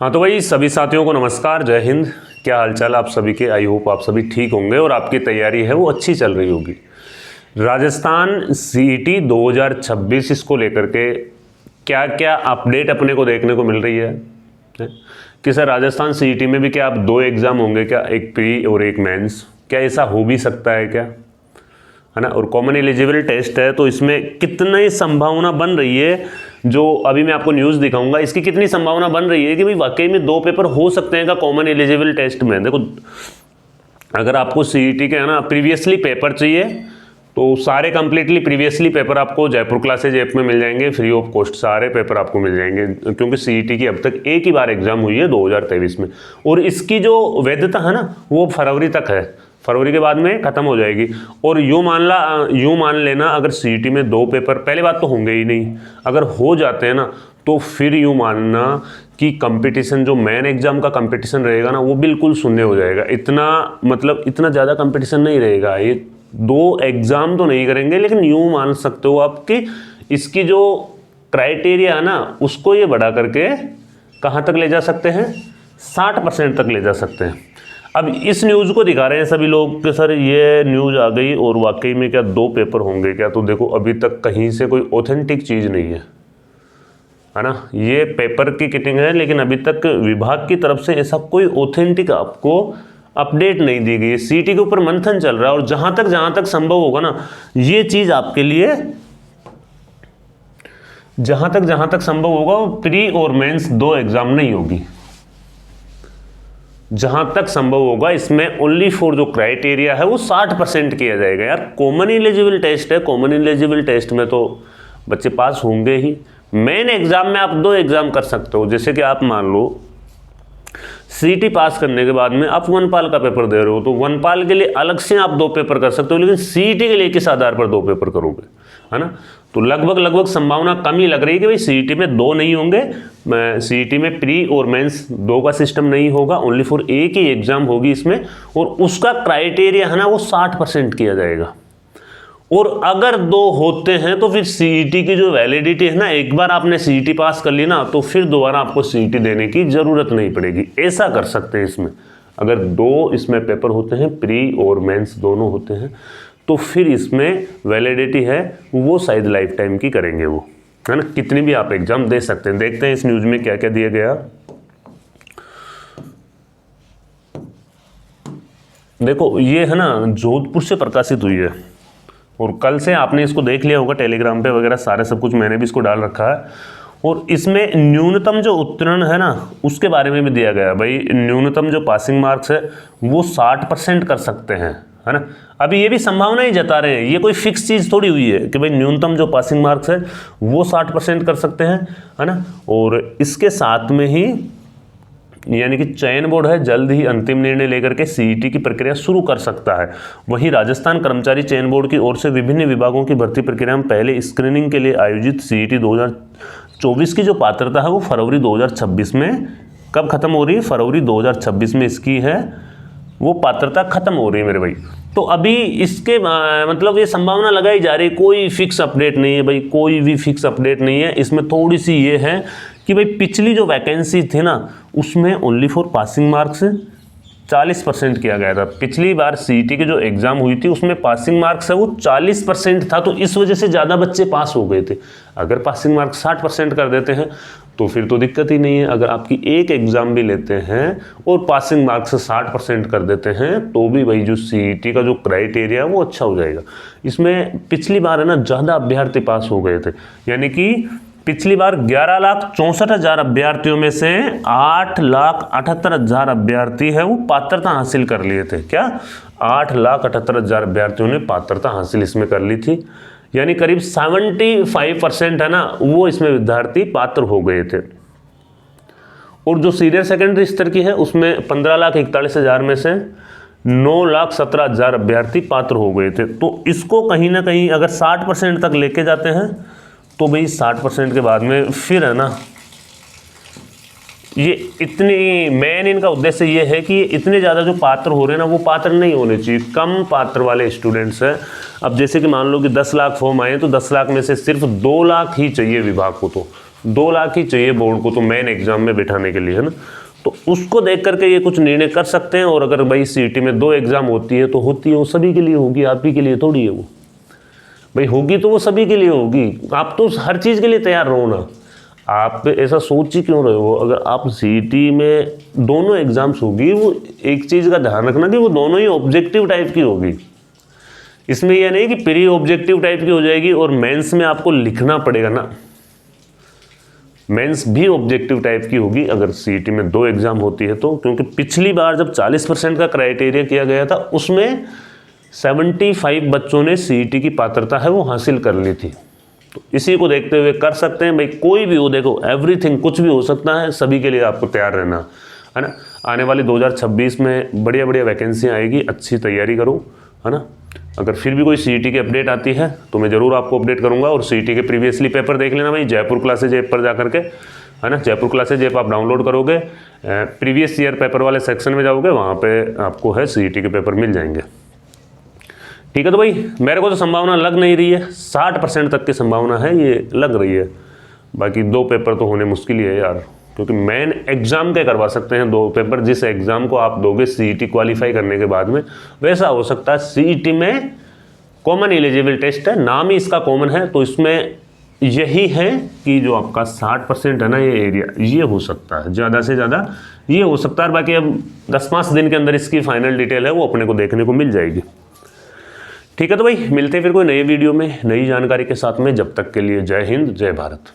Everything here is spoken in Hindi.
हाँ तो भाई सभी साथियों को नमस्कार, जय हिंद। क्या हालचाल आप सभी के। आई होप आप सभी ठीक होंगे और आपकी तैयारी है वो अच्छी चल रही होगी। राजस्थान सीईटी 2026 इसको लेकर के क्या क्या अपडेट अपने को देखने को मिल रही है कि सर राजस्थान सीईटी में भी क्या अब 2 एग्ज़ाम होंगे क्या, एक प्री और एक मेंस, क्या ऐसा हो भी सकता है क्या, है ना। और कॉमन एलिजिबल टेस्ट है तो इसमें कितनी संभावना बन रही है, जो अभी मैं आपको न्यूज़ दिखाऊंगा इसकी कितनी संभावना बन रही है कि भाई वाकई में 2 पेपर हो सकते हैं का कॉमन एलिजिबल टेस्ट में। देखो अगर आपको सीईटी के है ना प्रीवियसली पेपर चाहिए तो सारे कंप्लीटली प्रीवियसली पेपर आपको जयपुर क्लासेज ऐप में मिल जाएंगे फ्री ऑफ कॉस्ट। सारे पेपर आपको मिल जाएंगे क्योंकि सीईटी की अब तक एक ही बार एग्जाम हुई है 2023 में, और इसकी जो वैधता है ना वो फरवरी तक है, फरवरी के बाद में खत्म हो जाएगी। और यूँ मान लेना अगर सीईटी में 2 पेपर, पहले बात तो होंगे ही नहीं, अगर हो जाते हैं ना तो फिर यूँ मानना कि कंपटीशन जो मेन एग्जाम का कंपटीशन रहेगा ना वो बिल्कुल शून्य हो जाएगा। इतना ज़्यादा कंपटीशन नहीं रहेगा। ये 2 एग्ज़ाम तो नहीं करेंगे, लेकिन यूँ मान सकते हो आप कि इसकी जो क्राइटेरिया है ना उसको ये बढ़ा करके कहाँ तक ले जा सकते हैं, 60% तक ले जा सकते हैं। अब इस न्यूज़ को दिखा रहे हैं सभी लोग कि सर ये न्यूज़ आ गई और वाकई में क्या 2 पेपर होंगे क्या। तो देखो अभी तक कहीं से कोई ऑथेंटिक चीज़ नहीं है ना। ये पेपर की किटिंग है, लेकिन अभी तक विभाग की तरफ से ऐसा कोई ऑथेंटिक आपको अपडेट नहीं दी गई है। सीईटी के ऊपर मंथन चल रहा है और जहाँ तक संभव होगा ना ये चीज़ आपके लिए, जहाँ तक संभव होगा वो प्री और मेंस 2 एग्ज़ाम नहीं होगी। जहां तक संभव होगा इसमें ओनली फॉर जो क्राइटेरिया है वो 60% किया जाएगा। यार कॉमन एलिजिबल टेस्ट है, कॉमन एलिजिबल टेस्ट में तो बच्चे पास होंगे ही। मेन एग्जाम में आप 2 एग्जाम कर सकते हो, जैसे कि आप मान लो सीईटी पास करने के बाद में आप वनपाल का पेपर दे रहे हो तो वनपाल के लिए अलग से आप 2 पेपर कर सकते हो, लेकिन सीईटी के लिए किस आधार पर 2 पेपर करोगे, है ना। तो लगभग संभावना कम ही लग रही है कि भाई सीईटी में 2 नहीं होंगे। सीईटी में प्री और मेंस 2 का सिस्टम नहीं होगा, ओनली फॉर एक ही एग्जाम होगी इसमें, और उसका क्राइटेरिया है ना वो 60% किया जाएगा। और अगर 2 होते हैं तो फिर सीईटी की जो वैलिडिटी है ना, एक बार आपने सीईटी पास कर ली ना तो फिर दोबारा आपको सीईटी देने की ज़रूरत नहीं पड़ेगी। ऐसा कर सकते हैं इसमें, अगर 2 इसमें पेपर होते हैं, प्री और मेंस दोनों होते हैं, तो फिर इसमें वैलिडिटी है वो शायद लाइफ टाइम की करेंगे वो, है ना। कितनी भी आप एग्ज़ाम दे सकते हैं। देखते हैं इस न्यूज़ में क्या क्या दिया गया। देखो ये है ना जोधपुर से प्रकाशित हुई है और कल से आपने इसको देख लिया होगा टेलीग्राम पे वगैरह, सारे सब कुछ मैंने भी इसको डाल रखा है। और इसमें न्यूनतम जो उत्तीर्ण है ना उसके बारे में भी दिया गया। भाई न्यूनतम जो पासिंग मार्क्स है वो 60% कर सकते हैं, है ना। अभी ये भी संभावना ही जता रहे हैं, ये कोई फिक्स चीज़ थोड़ी हुई है कि भाई न्यूनतम जो पासिंग मार्क्स है वो 60% कर सकते हैं, है ना। और इसके साथ में ही यानी कि चयन बोर्ड है जल्द ही अंतिम निर्णय लेकर के सीईटी की प्रक्रिया शुरू कर सकता है। वहीं राजस्थान कर्मचारी चयन बोर्ड की ओर से विभिन्न विभागों की भर्ती प्रक्रिया में पहले स्क्रीनिंग के लिए आयोजित सीईटी 2024 की जो पात्रता है वो फरवरी 2026 में कब खत्म हो रही है, फरवरी 2026 में इसकी है वो पात्रता खत्म हो रही है मेरे भाई। तो अभी इसके मतलब ये संभावना लगाई जा रही है, कोई फिक्स अपडेट नहीं है भाई, कोई भी फिक्स अपडेट नहीं है। इसमें थोड़ी सी ये है कि भाई पिछली जो वैकेंसी थी ना उसमें ओनली फॉर पासिंग मार्क्स 40% किया गया था। पिछली बार सीईटी की जो एग्ज़ाम हुई थी उसमें पासिंग मार्क्स है वो 40% था, तो इस वजह से ज़्यादा बच्चे पास हो गए थे। अगर पासिंग मार्क्स 60% कर देते हैं तो फिर तो दिक्कत ही नहीं है। अगर आपकी एक एग्ज़ाम भी लेते हैं और पासिंग मार्क्स 60% कर देते हैं तो भी भाई जो सीईटी का जो क्राइटेरिया है वो अच्छा हो जाएगा। इसमें पिछली बार है ना ज़्यादा अभ्यर्थी पास हो गए थे, यानी कि पिछली बार 11,64,000 अभ्यर्थियों में से 8,78,000 अभ्यर्थी है वो पात्रता हासिल कर लिए थे। क्या 8,78,000 अभ्यर्थियों ने पात्रता हासिल इसमें कर ली थी, यानी करीब 75% है ना वो इसमें विद्यार्थी पात्र हो गए थे। और जो सीनियर सेकेंडरी स्तर की है उसमें 15,41,000 में से 9,17,000 अभ्यर्थी पात्र हो गए थे। तो इसको कहीं ना कहीं अगर 60% तक लेके जाते हैं तो भाई 60% के बाद में फिर है ना ये इतनी मेन इनका उद्देश्य ये है कि इतने ज़्यादा जो पात्र हो रहे हैं ना वो पात्र नहीं होने चाहिए, कम पात्र वाले स्टूडेंट्स हैं। अब जैसे कि मान लो कि 10 लाख फॉर्म आए तो 10 लाख में से सिर्फ 2 लाख ही चाहिए विभाग को, तो 2 लाख ही चाहिए बोर्ड को तो मेन एग्जाम में बिठाने के लिए, है ना। तो उसको देख करके ये कुछ निर्णय कर सकते हैं। और अगर भाई सीईटी में 2 एग्जाम होती है तो होती है, वो सभी के लिए होगी, आप ही के लिए थोड़ी है वो भाई, होगी तो वो सभी के लिए होगी। आप तो हर चीज़ के लिए तैयार रहो ना, आप ऐसा सोच ही क्यों रहे हो। अगर आप सीईटी में दोनों एग्जाम्स होगी, वो एक चीज़ का ध्यान रखना कि वो दोनों ही ऑब्जेक्टिव टाइप की होगी। इसमें यह नहीं कि प्री ऑब्जेक्टिव टाइप की हो जाएगी और मेंस में आपको लिखना पड़ेगा ना, मेंस भी ऑब्जेक्टिव टाइप की होगी अगर सीईटी में 2 एग्जाम होती है तो। क्योंकि पिछली बार जब 40% का क्राइटेरिया किया गया था उसमें 75 बच्चों ने सीईटी की पात्रता है वो हासिल कर ली थी। तो इसी को देखते हुए कर सकते हैं भाई, कोई भी हो, देखो एवरीथिंग, कुछ भी हो सकता है, सभी के लिए आपको तैयार रहना है ना। आने वाली 2026 में बढ़िया बढ़िया वैकेंसी आएगी, अच्छी तैयारी करो, है ना। अगर फिर भी कोई सीईटी की अपडेट आती है तो मैं ज़रूर आपको अपडेट करूंगा। और सीईटी के प्रीवियसली पेपर देख लेना भाई, जयपुर क्लासेज ऐप पर जा करके, है ना। जयपुर क्लासेज ऐप आप डाउनलोड करोगे, प्रीवियस ईयर पेपर वाले सेक्शन में जाओगे, वहाँ पे आपको है सीईटी के पेपर मिल जाएंगे। ठीक है, तो भाई मेरे को तो संभावना लग नहीं रही है, 60% तक की संभावना है ये लग रही है। बाकी 2 पेपर तो होने मुश्किल ही है यार, क्योंकि मेन एग्जाम के करवा सकते हैं 2 पेपर। जिस एग्जाम को आप दोगे सीईटी क्वालिफाई करने के बाद में, वैसा हो सकता है सीईटी में कॉमन एलिजिबल टेस्ट है, नाम ही इसका कॉमन है, तो इसमें यही है कि जो आपका 60% है ना ये एरिया, ये हो सकता है, ज़्यादा से ज़्यादा ये हो सकता है। बाकी अब 10-5 दिन के अंदर इसकी फाइनल डिटेल है वो अपने को देखने को मिल जाएगी। ठीक है, तो भाई मिलते हैं फिर कोई नए वीडियो में नई जानकारी के साथ में। जब तक के लिए जय हिंद, जय भारत।